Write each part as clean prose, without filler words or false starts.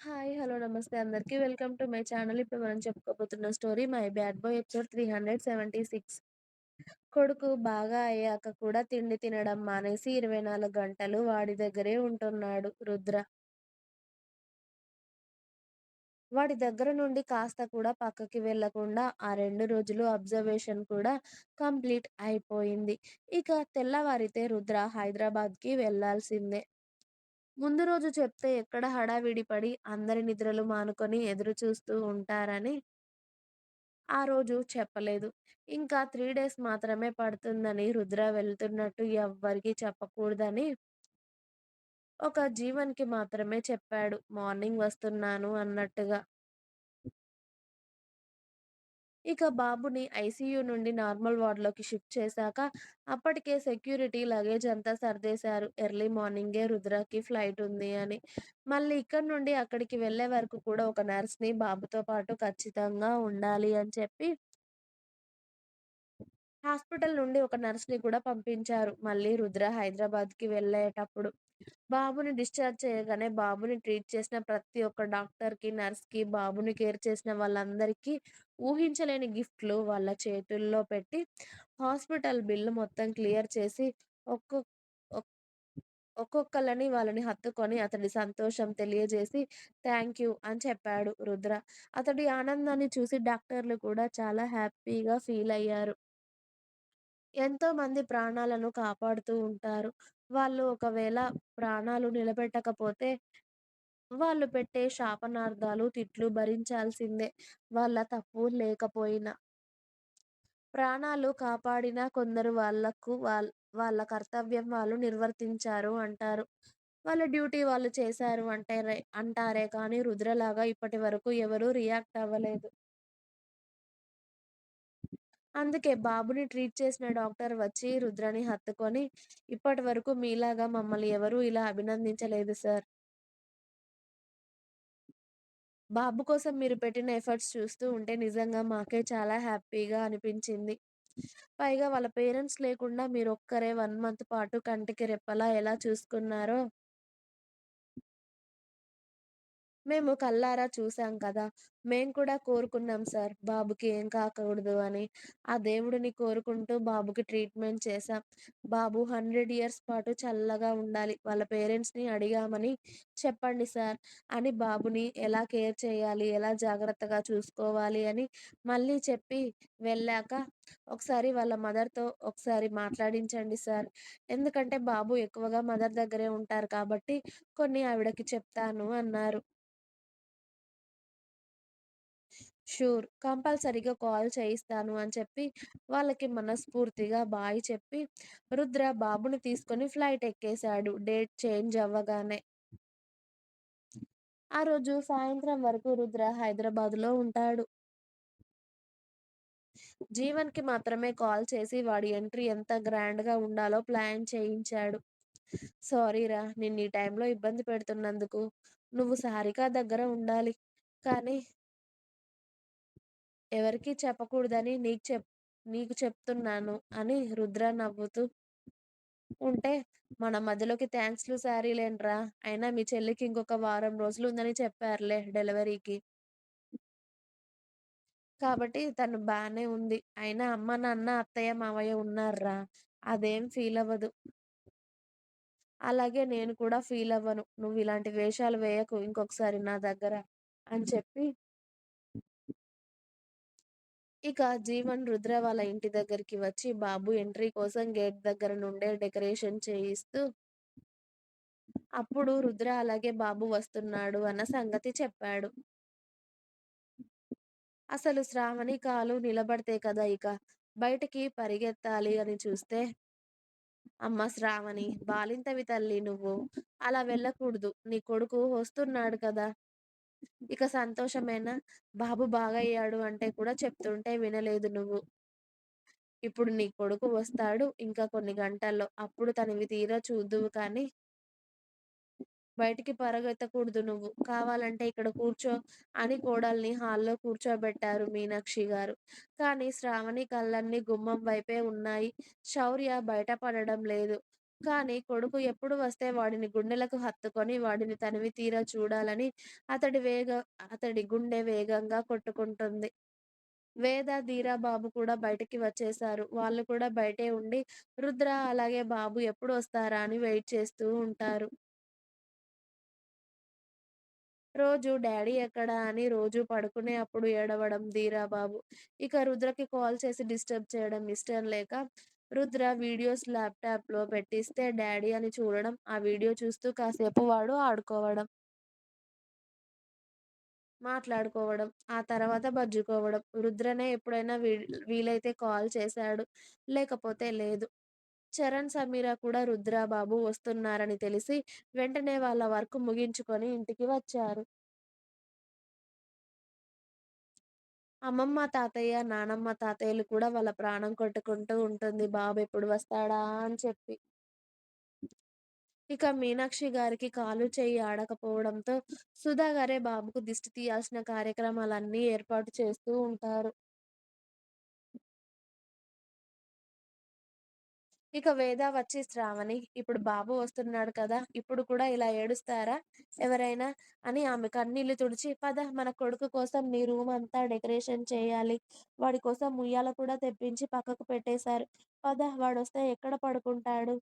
Hi. Hello. నమస్తే అందరికి. Welcome to my channel. ఇప్పుడు మనం చెప్పుకోబోతున్న story 'my bad boy' episode 376. కొడుకు బాగా అయ్యాక కూడా తిండి తినడం మానేసి 24 గంటలు వాడి దగ్గరే ఉంటున్నాడు రుద్ర. వాడి దగ్గర నుండి కాస్త కూడా పక్కకి వెళ్ళకుండా ఆ 2 రోజులు అబ్జర్వేషన్ కూడా కంప్లీట్ అయిపోయింది. ఇక తెల్లవారితే రుద్ర హైదరాబాద్‌కి వెళ్ళాల్సిందే. ముందు రోజు చెప్తే ఎక్కడ హడావిడి పడి అందరి నిద్రలు మానుకొని ఎదురు చూస్తూ ఉంటారని ఆ రోజు చెప్పలేదు. ఇంకా 3 డేస్ మాత్రమే పడుతుందని రుద్ర వెళ్తున్నట్టు ఎవ్వరికీ చెప్పకూడదని ఒక జీవన్‌కి మాత్రమే చెప్పాడు. మార్నింగ్ వస్తున్నాను అన్నట్టుగా. ఇక బాబుని ఐసీయూ నుండి నార్మల్ వార్డ్‌లోకి షిఫ్ట్ చేశాక అప్పటికే సెక్యూరిటీ లగేజ్ అంతా సర్దేశారు. ఎర్లీ మార్నింగే రుద్రకి ఫ్లైట్ ఉంది అని. మళ్ళీ ఇక్కడి నుండి అక్కడికి వెళ్ళే వరకు కూడా ఒక నర్స్‌ని బాబుతో పాటు ఖచ్చితంగా ఉండాలి అని చెప్పి హాస్పిటల్ నుండి ఒక నర్స్‌ని కూడా పంపించారు. మళ్ళీ రుద్ర హైదరాబాద్‌కి వెళ్ళేటప్పుడు. బాబుని డిశ్చార్జ్ చేయగానే బాబుని ట్రీట్ చేసిన ప్రతి ఒక్క డాక్టర్‌కి, నర్స్‌కి, బాబుని కేర్ చేసిన వాళ్ళందరికీ ఊహించలేని గిఫ్ట్‌లు వాళ్ళ చేతుల్లో పెట్టి హాస్పిటల్ బిల్లు మొత్తం క్లియర్ చేసి ఒక్కొ ఒక్ ఒక్కొక్కళ్ళని వాళ్ళని హత్తుకొని అతడి సంతోషం తెలియజేసి థాంక్ యూ అని చెప్పాడు రుద్ర. అతడి ఆనందాన్ని చూసి డాక్టర్లు కూడా చాలా హ్యాపీగా ఫీల్ అయ్యారు. ఎంతోమంది ప్రాణాలను కాపాడుతూ ఉంటారు. వాళ్ళు ఒకవేళ ప్రాణాలు నిలబెట్టకపోతే, వాళ్ళు పెట్టే శాపనార్థాలు, తిట్లు భరించాల్సిందే. వాళ్ళ తప్పు లేకపోయినా. ప్రాణాలు కాపాడిన కొందరు వాళ్ళకు వాళ్ళ కర్తవ్యం వాళ్ళు నిర్వర్తించారు అంటారు. వాళ్ళ డ్యూటీ వాళ్ళు చేశారు అంటారే కానీ రుద్రలాగా ఇప్పటి వరకు ఎవరు రియాక్ట్ అవ్వలేదు. అందుకే బాబుని ట్రీట్ చేసిన డాక్టర్ వచ్చి రుద్రని హత్తుకొని, "ఇప్పటివరకు మీలాగా మమ్మల్ని ఎవరూ ఇలా అభినందించలేదు సార్. బాబు కోసం మీరు పెట్టిన ఎఫర్ట్స్ చూస్తూ ఉంటే నిజంగా మాకే చాలా హ్యాపీగా అనిపించింది. పైగా వాళ్ళ పేరెంట్స్ లేకుండా మీరొక్కరే 1 మంత్ పాటు కంటికి రెప్పలా ఎలా చూసుకున్నారో మేము కళ్ళారా చూసాం కదా! మేము కూడా కోరుకున్నాం సార్ బాబుకి ఏం కాకూడదు అని. ఆ దేవుడిని కోరుకుంటూ బాబుకి ట్రీట్మెంట్ చేశాం. బాబు 100 ఇయర్స్ పాటు చల్లగా ఉండాలి. వాళ్ళ పేరెంట్స్‌ని అడిగామని చెప్పండి సార్ అని బాబుని ఎలా కేర్ చేయాలి, ఎలా జాగ్రత్తగా చూసుకోవాలి అని మళ్ళీ చెప్పి వెళ్ళాక, ఒకసారి వాళ్ళ మదర్‌తో ఒకసారి మాట్లాడించండి సార్. ఎందుకంటే బాబు ఎక్కువగా మదర్ దగ్గరే ఉంటారు కాబట్టి కొన్ని ఆవిడకి చెప్తాను అన్నారు. షూర్. కంపల్సరీగా కాల్ చేయిస్తాను అని చెప్పి, వాళ్ళకి మనస్ఫూర్తిగా బాయ్ చెప్పి, రుద్ర బాబుని తీసుకొని ఫ్లైట్ ఎక్కేశాడు. డేట్ చేంజ్ అవ్వగానే. ఆ రోజు సాయంత్రం వరకు రుద్ర హైదరాబాద్‌లో ఉంటాడు. జీవన్‌కి మాత్రమే కాల్ చేసి వాడి ఎంట్రీ ఎంత గ్రాండ్‌గా ఉండాలో ప్లాన్ చేయించాడు. సారీరా! నిన్ను ఈ టైంలో ఇబ్బంది పెడుతున్నందుకు. నువ్వు సారిక దగ్గర ఉండాలి. కానీ ఎవరికీ చెప్పకూడదని నీకు చెప్తున్నాను అని రుద్ర నవ్వుతూ ఉంటే, మన మధ్యలోకి థాంక్స్‌లు సారీలేంట్రా. అయినా మీ చెల్లికి ఇంకొక వారం రోజులుందని చెప్పారులే డెలివరీకి. కాబట్టి తను బానే ఉంది. అయినా అమ్మ, నాన్న, అత్తయ్య, మావయ్య ఉన్నార్రా. అదేం ఫీలవ్వదు. అలాగే నేను కూడా ఫీలవ్వను. నువ్విలాంటి వేషాలు వేయకు ఇంకొకసారి నా దగ్గర అని చెప్పి ఇక జీవన్ రుద్ర వాళ్ళ ఇంటి దగ్గరికి వచ్చి బాబు ఎంట్రీ కోసం గేట్ దగ్గర నుండే డెకరేషన్ చేయిస్తూ, అప్పుడు రుద్ర అలాగే బాబు వస్తున్నాడు అన్న సంగతి చెప్పాడు. అసలు శ్రావణి కాలు నిలబడితే కదా ఇక బయటికి పరిగెత్తాలి అని చూస్తే, అమ్మ శ్రావణి బాలింతవి తల్లి నువ్వు. అలా వెళ్ళకూడదు. నీ కొడుకు వస్తున్నాడు కదా! ఇక సంతోషమేనా? బాబు బాగయ్యాడు అంటే కూడా చెప్తుంటే వినలేదు నువ్వు. ఇప్పుడు నీ కొడుకు వస్తాడు ఇంకా కొన్ని గంటల్లో. అప్పుడు తనివి తీరా చూద్దువు కానీ, బయటికి పరుగెత్తకూడదు నువ్వు. కావాలంటే ఇక్కడ కూర్చో అని కోడల్ని హాల్‌లో కూర్చోబెట్టారు మీనాక్షి గారు. కానీ శ్రావణి కళ్ళన్నీ గుమ్మం వైపే ఉన్నాయి. శౌర్య బయట పడడం లేదు. కానీ కొడుకు ఎప్పుడు వస్తే వాడిని గుండెలకు హత్తుకొని వాడిని తనివి తీరా చూడాలని అతడి వేగ అతడి గుండె వేగంగా కొట్టుకుంటుంది. వేద, ధీర, బాబు కూడా బయటికి వచ్చేశారు. వాళ్ళు కూడా బయటే ఉండి రుద్ర అలాగే బాబు ఎప్పుడు వస్తారా అని వెయిట్ చేస్తూ ఉంటారు. రోజు డాడీ ఎక్కడా అని రోజు పడుకునే అప్పుడు ఏడవడం ధీరా బాబు. ఇక రుద్రకి కాల్ చేసి డిస్టర్బ్ చేయడం ఇష్టం లేక రుద్ర వీడియోస్ ల్యాప్‌టాప్‌లో పెట్టిస్తే డాడీ అని చూడడం, ఆ వీడియో చూస్తూ కాసేపు వాడు ఆడుకోవడం, మాట్లాడుకోవడం, ఆ తర్వాత బజ్జుకోవడం. రుద్రనే ఎప్పుడైనా వీలైతే కాల్ చేశాడు. లేకపోతే లేదు. చరణ్, సమీర కూడా రుద్ర, బాబు వస్తున్నారని తెలిసి వెంటనే వాళ్ళ వర్క్ ముగించుకొని ఇంటికి వచ్చారు. అమ్మమ్మ, తాతయ్య, నానమ్మ, తాతయ్యలు కూడా వాళ్ళ ప్రాణం కొట్టుకుంటూ ఉంటుంది. బాబెప్పుడు వస్తాడా అని చెప్పి. ఇక మీనాక్షి గారికి కాలు, చెయ్యి ఆడకపోవడంతో సుధా గారే బాబుకు దిష్టి తీయాల్సిన కార్యక్రమాలన్నీ ఏర్పాటు చేస్తూ ఉంటారు. ఇక వేద వచ్చి శ్రావణి, "ఇప్పుడు బాబు వస్తున్నాడు కదా! ఇప్పుడు కూడా ఇలా ఏడుస్తారా ఎవరైనా?" అని ఆమె కన్నీళ్లు తుడిచి, "పద మన కొడుకు కోసం నీ రూమ్ అంతా డెకరేషన్ చేయాలి. వాడి కోసం ఉయ్యాల కూడా తెప్పించి పక్కకు పెట్టేశారు. పద వాడొస్తే ఎక్కడ పడుకుంటాడు?"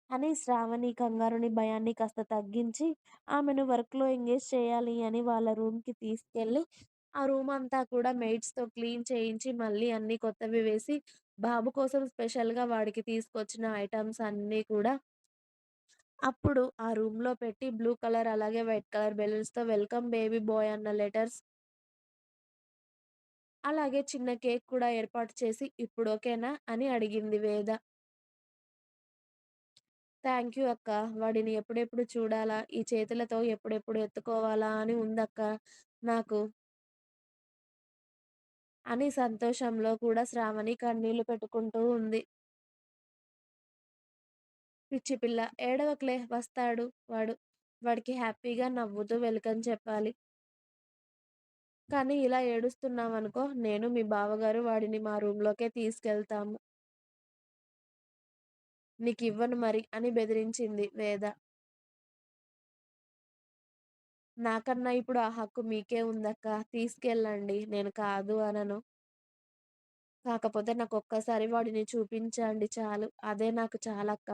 అని శ్రావణి కంగారుని, భయాన్ని కాస్త తగ్గించి, ఆమెను వర్క్‌లో ఎంగేజ్ చేయాలి అని వాళ్ళ రూమ్‌కి తీసుకెళ్ళి, ఆ రూమ్ అంతా కూడా మెయిడ్స్‌తో క్లీన్ చేయించి, మళ్ళీ అన్నీ కొత్తవి వేసి, బాబు కోసం స్పెషల్‌గా వాడికి తీసుకొచ్చిన ఐటెమ్స్ అన్నీ కూడా అప్పుడు ఆ రూమ్‌లో పెట్టి బ్లూ కలర్ అలాగే వైట్ కలర్ బెలూన్స్‌తో వెల్కమ్ బేబీ బాయ్ అన్న లెటర్స్, అలాగే చిన్న కేక్ కూడా ఏర్పాటు చేసి, "ఇప్పుడు ఓకేనా?" అని అడిగింది వేద. థ్యాంక్ యూ అక్క. వాడిని ఎప్పుడెప్పుడు చూడాలా, ఈ చేతులతో ఎప్పుడెప్పుడు ఎత్తుకోవాలా అని ఉందక్క నాకు అని సంతోషంలో కూడా శ్రావణి కన్నీళ్లు పెట్టుకుంటూ ఉంది. పిచ్చి పిల్ల ఏడవకులే వస్తాడు వాడు. వాడికి హ్యాపీగా నవ్వుతూ వెల్కమ్ చెప్పాలి. కానీ ఇలా ఏడుస్తున్నావనుకో నేను, మీ బావగారు వాడిని మా రూమ్‌లోకే తీసుకెళ్తాము. నీకివ్వను మరి అని బెదిరించింది వేద. నాకన్నా ఇప్పుడు ఆ హక్కు మీకే ఉందక్క. తీసుకెళ్ళండి. నేను కాదు అనను. కాకపోతే నాకొక్కసారి వాడిని చూపించండి చాలు. అదే నాకు చాలక్క.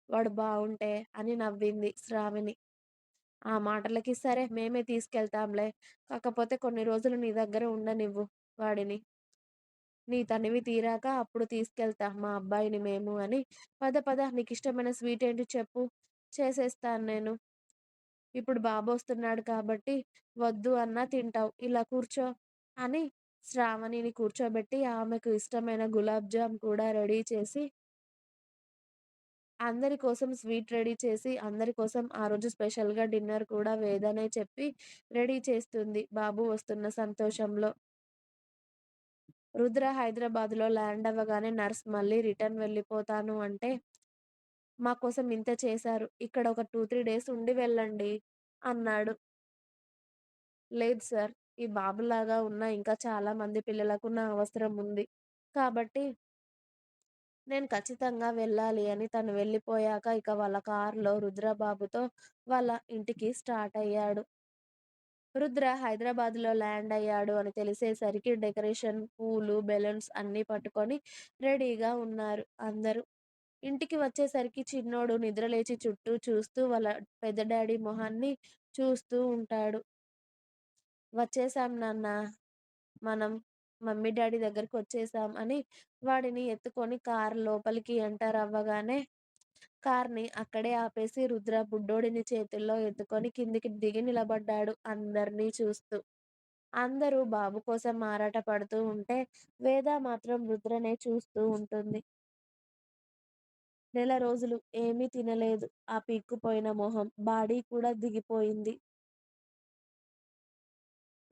వాడు బావుంటే అని నవ్వింది శ్రావణి. ఆ మాటలకి సరే మేమే తీసుకెళ్తాంలే. కాకపోతే కొన్ని రోజులు నీ దగ్గర ఉండనివ్వు వాడిని. నీ తనివి తీరాక అప్పుడు తీసుకెళ్తా మా అబ్బాయిని మేము అని. పద పద నీకిష్టమైన స్వీట్ ఏంటి చెప్పు. చేసేస్తాను నేను. ఇప్పుడు బాబొస్తున్నాడు కాబట్టి వద్దు అన్నా తింటావు. ఇలా కూర్చో అని శ్రావణిని కూర్చోబెట్టి ఆమెకు ఇష్టమైన గులాబ్ జామ్ కూడా రెడీ చేసి, అందరి కోసం స్వీట్ రెడీ చేసి, అందరి కోసం ఆ రోజు స్పెషల్‌గా డిన్నర్ కూడా వేదనే చెప్పి రెడీ చేస్తుంది బాబు వస్తున్న సంతోషంలో. రుద్ర హైదరాబాద్‌లో ల్యాండ్ అవ్వగానే నర్స్ మళ్ళీ రిటర్న్ వెళ్ళిపోతాను అంటే, "మా కోసం ఇంత చేశారు. ఇక్కడ ఒక 2, 3 డేస్ ఉండి వెళ్ళండి" అన్నాడు. లేదు సార్. ఈ బాబులాగా ఉన్న ఇంకా చాలా మంది పిల్లలకు నా అవసరం ఉంది. కాబట్టి నేను ఖచ్చితంగా వెళ్ళాలి అని తను వెళ్ళిపోయాక ఇక వాళ్ళ కార్‌లో రుద్రబాబుతో వాళ్ళ ఇంటికి స్టార్ట్ అయ్యాడు. రుద్ర హైదరాబాద్‌లో ల్యాండ్ అయ్యాడు అని తెలిసేసరికి డెకరేషన్, పూలు, బెలూన్స్ అన్నీ పట్టుకొని రెడీగా ఉన్నారు అందరూ. ఇంటికి వచ్చేసరికి చిన్నోడు నిద్రలేచి చుట్టూ చూస్తూ వాళ్ళ పెద్ద డాడీ మొహాన్ని చూస్తూ ఉంటాడు. "వచ్చేసాం నాన్న. మనం మమ్మీ డ్యాడీ దగ్గరకొచ్చేసాం" అని వాడిని ఎత్తుకొని కారు లోపలికి ఎంటర్ అవ్వగానే కార్‌ని అక్కడే ఆపేసి రుద్ర బుడ్డోడిని చేతుల్లో ఎత్తుకొని కిందికి దిగి నిలబడ్డాడు అందరిని చూస్తూ. అందరూ బాబు కోసం ఆరాట పడుతూ ఉంటే వేద మాత్రం రుద్రనే చూస్తూ ఉంటుంది. నెల రోజులు ఏమీ తినలేదు. ఆ పీక్కుపోయిన మొహం, బాడీ కూడా దిగిపోయింది.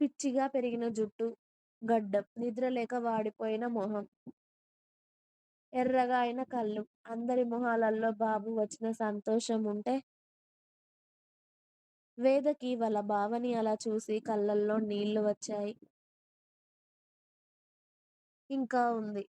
పిచ్చిగా పెరిగిన జుట్టు, గడ్డం, నిద్రలేక వాడిపోయిన మొహం. ఎర్రగా అయిన కళ్ళు. అందరి మొహాలల్లో బాబు వచ్చిన సంతోషం ఉంటే, వేదకి వాళ్ళ బావని అలా చూసి కళ్ళల్లో నీళ్ళు వచ్చాయి. ఇంకా ఉంది.